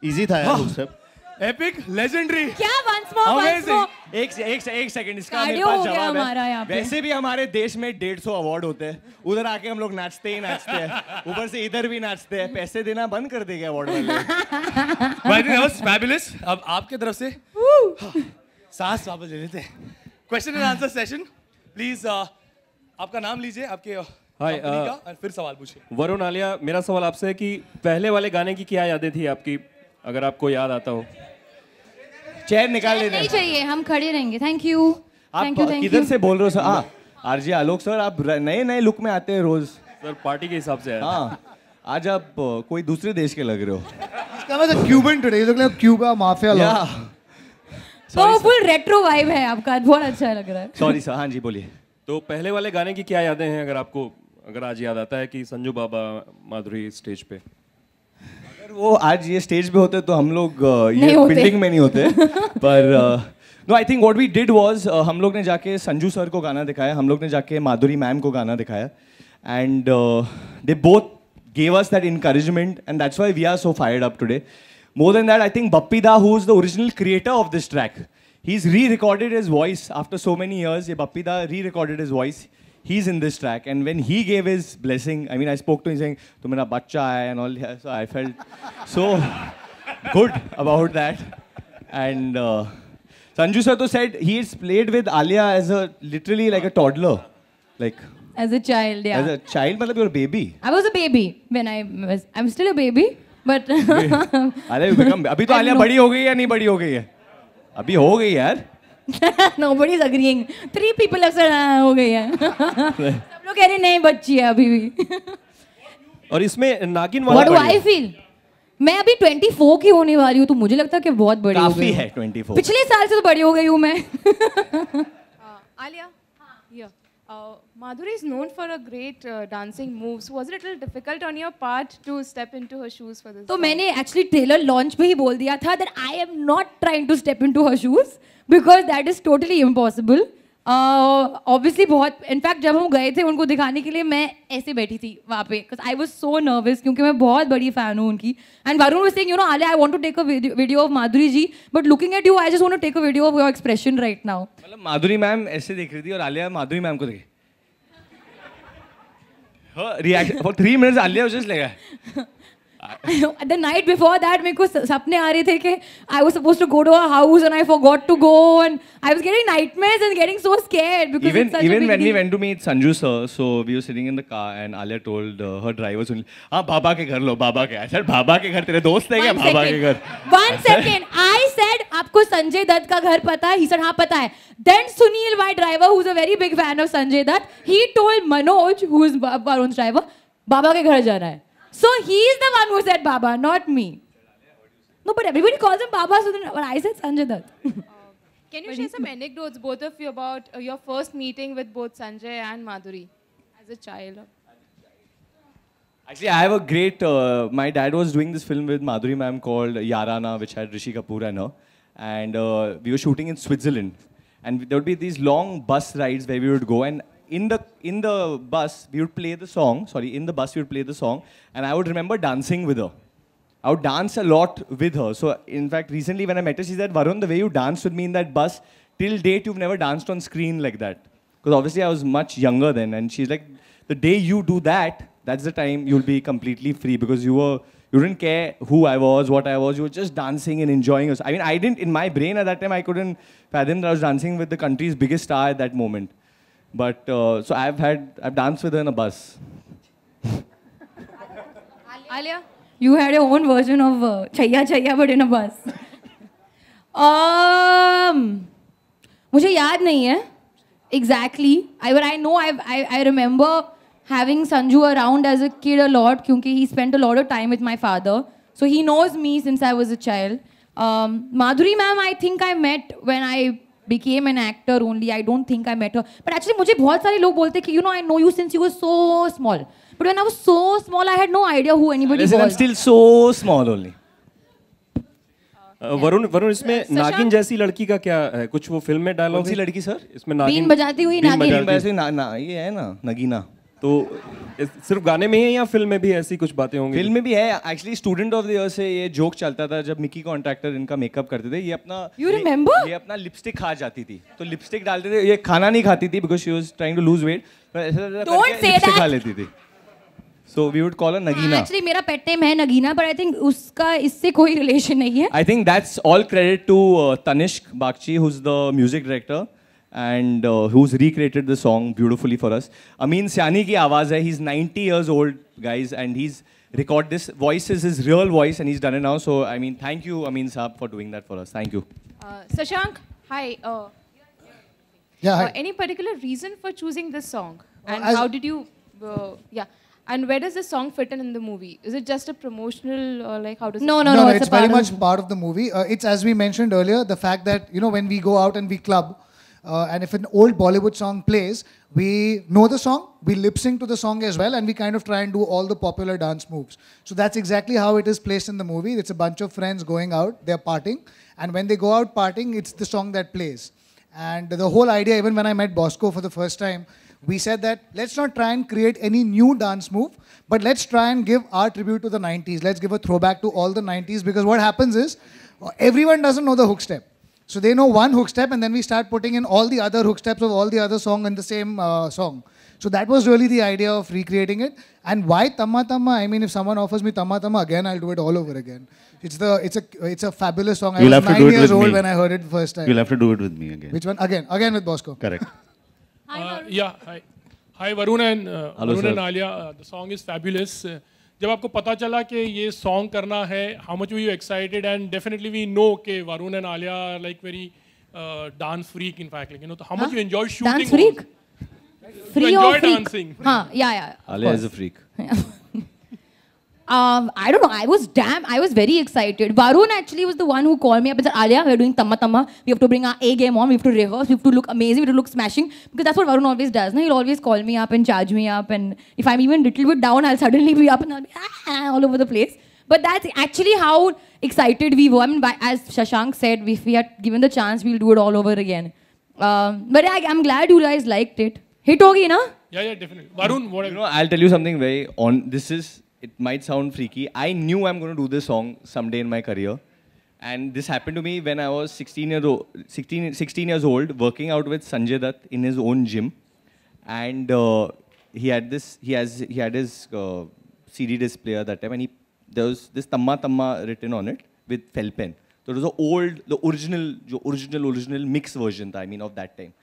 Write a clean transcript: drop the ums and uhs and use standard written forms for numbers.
Easy था यार सब। Epic, legendary. क्या once more? एक सेकंड इसका मेरे पास जवाब है। वैसे भी हमारे देश में 150 अवार्ड होते हैं, उधर आके हम लोग नाचते ही नाचते हैं, ऊपर से इधर भी नाचते हैं, पैसे देना बंद कर देंगे अवार्ड वाले। फैबुलस। अब आपके तरफ से सांस वापस ले लेते हैं। Question and answer session, please आपका नाम लीजिए, आपके हाय, और फिर सवाल पूछिए। वरुण आलिया, मेरा सवाल आपसे है कि पहले वाले गाने की क्या यादें थी आपकी, अगर आपको याद आता हो? चेयर निकाल लेते नहीं चाहिए, हम खड़े रहेंगे। Thank you. आप किधर से बोल रहे हो सर? आरजे आलोक सर, आप नए नए लुक में आते हैं रोज। सर पार्टी के हिसाब से। हाँ, आज आप कोई दूसरे देश के लग रहे हो। इसका मतलब Cuban today, look like Cuba mafia लोग। तो फुल रेट्रो वाइब है आपका, बहुत अच्छा लग रहा है। सॉरी सर, हाँ जी बोलिए। तो पहले वाले गाने की क्या यादें हैं, अगर आपको, अगर आज याद आता है कि संजू बाबा माधुरी स्टेज पे? अगर वो आज ये स्टेज पे होते तो हम लोग ये बिल्डिंग में नहीं होते। पर no, I think what we did was, हम लोग ने जाके संजू सर को गाना दिखाया, हम लोग ने जाके माधुरी मैम को गाना दिखाया, and they both gave us that encouragement, and that's why we are so fired up today. More than that, I think Bappi Da, who is the original creator of this track, he's re-recorded his voice after so many years. Yeah, Bappi Da re-recorded his voice. He's in this track, and when he gave his blessing, I mean, I spoke to him saying, "Tu mera bachcha hai," and all. So I felt so good about that. And Sanju sir to said he's played with Alia as a literally like a toddler, like. As a child, yeah. As a child, मतलब you're a baby. I was a baby when I'm still a baby, but. अभी तो आलिया बड़ी हो गई है, नहीं बड़ी हो गई है? अभी हो गई यार। Nobody's agreeing. 3 people have said हो गई है। सब लोग कह रहे नहीं, बच्ची है अभी भी। और इसमें नागिन वाला What do I feel? मैं अभी 24 की होने वाली हूँ, तो मुझे लगता है कि बहुत बड़ी हो गई। काफी है 24। पिछले साल से तो बड़ी हो गई हूँ मैं। Alia, yeah. Madhuri is known for a great dancing moves. Was it a little difficult on your part to step into her shoes for this? तो मैंने actually trailer launch पे ही बोल दिया था that I am not trying to step into her shoes because that is totally impossible. Obviously बहुत, in fact जब हम गए थे उनको दिखाने के लिए, मैं ऐसे बैठी थी वहाँ पे because I was so nervous, क्योंकि मैं बहुत बड़ी fan हूँ उनकी. And Varun was saying, you know, Alia, I want to take a video of Madhuri ji, but looking at you, I just want to take a video of your expression right now. मतलब माधुरी ma'am ऐसे देख रही थी और आलिया माधुरी ma'am को देखे. Her reaction for 3 minutes, Alia was just like. The night before that, मेरे को सपने आ रहे थे कि I was supposed to go to her house and I forgot to go, and I was getting nightmares and getting so scared because it's such a big even when deal. we went to meet Sanju sir, so we were sitting in the car and Alia told her driver, हाँ बाबा के घर लो, बाबा के. Sir बाबा के घर तेरे दोस्त है क्या? बाबा के घर. 1 second, I said आपको संजय दत्त का घर पता है? He said हाँ पता है. Then Sunil, my driver, who's a very big fan of Sanjay Dutt, he told Manoj, who is Varun's driver, बाबा के घर जाना है. So he is the one who said Baba, not me. No, but everybody calls him Baba, so then, but I said Sanjay Dutt. Can you share some anecdotes, both of you, about your first meeting with both Sanjay and Madhuri as a child? Actually, I have a great. My dad was doing this film with Madhuri ma'am called Yarana, which had Rishi Kapoor and her, and we were shooting in Switzerland, and there would be these long bus rides where we would go, and in the bus we would play the song. Sorry, in the bus we would play the song, and I would remember dancing with her. I would dance a lot with her. So in fact, recently when I met her, she said, "Varun, the way you danced with me in that bus, till date you've never danced on screen like that." Because obviously I was much younger then, and she's like, "The day you do that, that's the time you'll be completely free, because you didn't care who I was, what I was. You were just dancing and enjoying yourself." I mean, I didn't, in my brain at that time, I couldn't fathom that I was dancing with the country's biggest star at that moment. But so I've danced with her in a bus. Alia, You had your own version of Chaiya Chaiya, but in a bus. मुझे याद नहीं है exactly. But I know I remember having Sanju around as a kid a lot, क्योंकि he spent a lot of time with my father. So he knows me since I was a child. Madhuri ma'am, I think I met when I became an actor only. I don't think I met her. But actually, मुझे बहुत सारे लोग बोलते कि, you know, I know you since you were so small. But when I was so small, I had no idea who anybody was. I'm still so small only. Varun इसमें नागिन जैसी लड़की का क्या है? कुछ वो फिल्म में डायलॉग? कौन सी लड़की सर? इसमें नागिन बीन बजाती हुई नागिन. वैसे ये है ना, नगीना. तो सिर्फ गाने में ही है या फिल्म में भी ऐसी कुछ बातें होंगी? फिल्म में भी है actually. Student of the year से ये जोक चलता था जब मिकी कॉन्ट्रैक्टर इनका मेकअप करते थे। ये अपना You remember? ये अपना लिपस्टिक खा जाती थी, तो लिपस्टिक डालते थे। ये खाना नहीं खाती थी because she was trying to lose weight, Don't say lipstick that. खा लेती थी। So we would call her Nagina. Actually मेरा पेट नेम है नगीना, पर आई थिंक उसका इससे कोई रिलेशन नहीं है। I think that's all credit to Tanishq Bagchi, who's the music director and who's recreated the song beautifully for us. Amin Siani ki आवाज है. He's 90 years old, guys, and he's record this voice is his real voice, and he's done it now. So I mean, thank you, Amin Saab, for doing that for us. Thank you. Sashank, hi. Yeah, hi. Any particular reason for choosing this song? And as- how did you, yeah. And where does this song fit in the movie? Is it just a promotional, or like how does No, it? no, It's a very part much part of the movie. It's as we mentioned earlier, the fact that when we go out and we club, and if an old Bollywood song plays, we know the song, we lip sync to the song as well, and we kind of try and do all the popular dance moves. So that's exactly how it is placed in the movie. It's a bunch of friends going out, they're partying, and when they go out partying, it's the song that plays. And the whole idea, even when I met Bosco for the first time, we said that let's not try and create any new dance move, but let's try and give our tribute to the 90s. Let's give a throwback to all the 90s, because what happens is everyone doesn't know the hook step. So they know one hook step, and then we start putting in all the other hook steps of all the other song in the same song. So that was really the idea of recreating it. And why Tamma Tamma? I mean, if someone offers me Tamma Tamma again, I'll do it all over again. It's a fabulous song. I You'll was have to 9 do it years with old me. when I heard it the first time. You'll have to do it with me again. Which one? Again with Bosco. Correct. Yeah, hi Varun and Hello, Varun sir. and Alia. The song is fabulous. जब आपको पता चला कि ये song करना है, how much were you excited? And definitely we know कि Varun and Alia are like very dance freak in fact, like, so how much you enjoyed shooting? Dance freak? You Free enjoy or freak? dancing? हाँ, yeah. of Alia is course. a freak. I don't know. I was very excited. Varun actually was the one who called me up and said, Alia, we're doing Tamma Tamma. We have to bring our A game on. We have to rehearse. We have to look amazing. We have to look smashing. Because that's what Varun always does. No? He'll always call me up and charge me up. And if I'm even a little bit down, I'll suddenly be up and I'll be all over the place. But that's actually how excited we were. I mean, as Shashank said, if we had given the chance, we'll do it all over again. But I'm glad you guys liked it. Hit hogi, na? Yeah, definitely. Varun, what have I'll tell you something very on. It might sound freaky. I knew I'm going to do this song someday in my career. And this happened to me when I was 16 years old, working out with Sanjay Dutt in his own gym. And he had his CD disc player that time, and there was this Tamma Tamma written on it with felt pen. So it was the original mix version, I mean, of that time.